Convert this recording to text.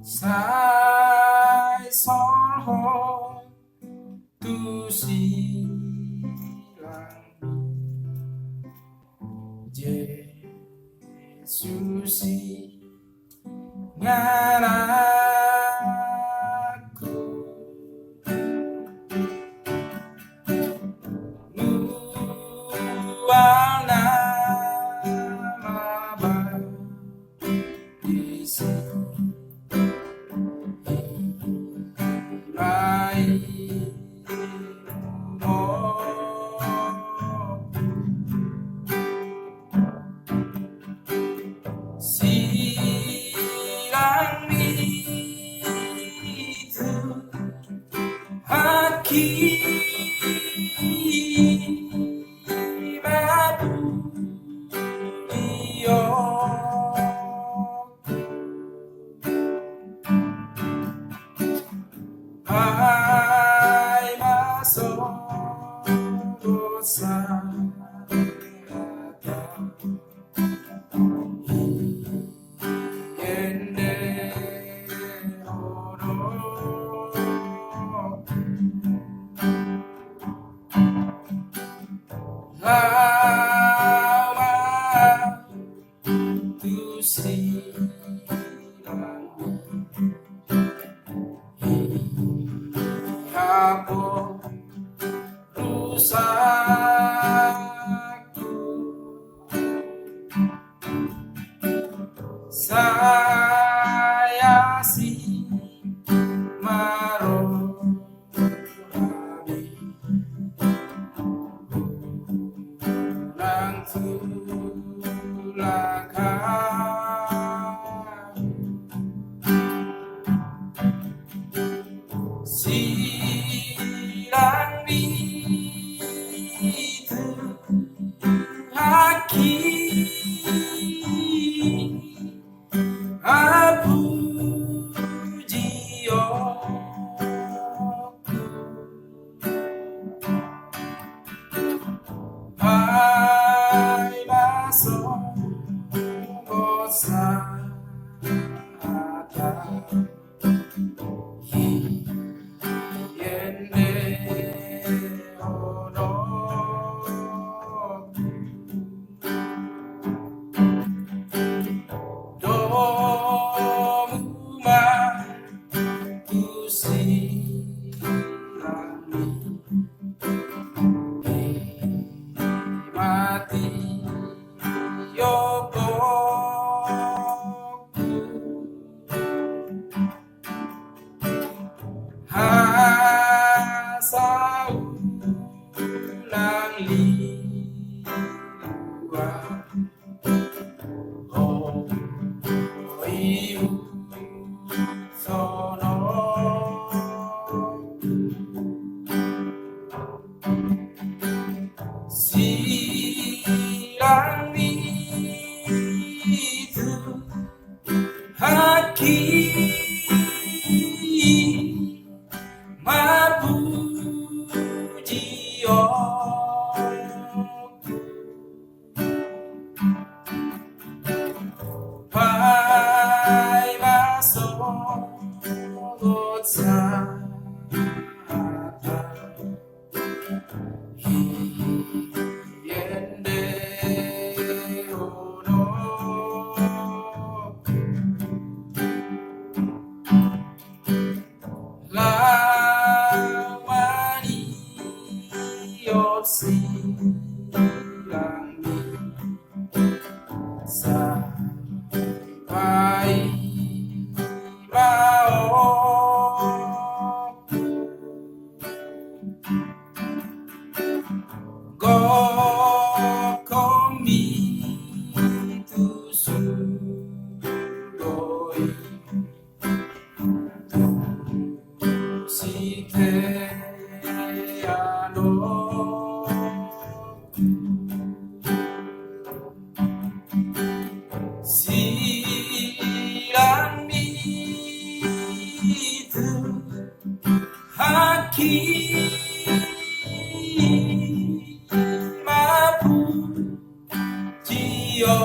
Sai Solhot tu Silang Yesus ngaraku nuwang nama isi Silang itu haki babu iyo hai masuk dosa lama tu silang kapok rusakku saya si maro Silang itu haki abu jiyo hai masuk bosan mati yobo hasau nang liwa oh iu sono Silang itu haki mabu jiyo pai masuk gotsa Silang sampai mau gokomi tu sugoi tu site Silang itu haki mabu jiyo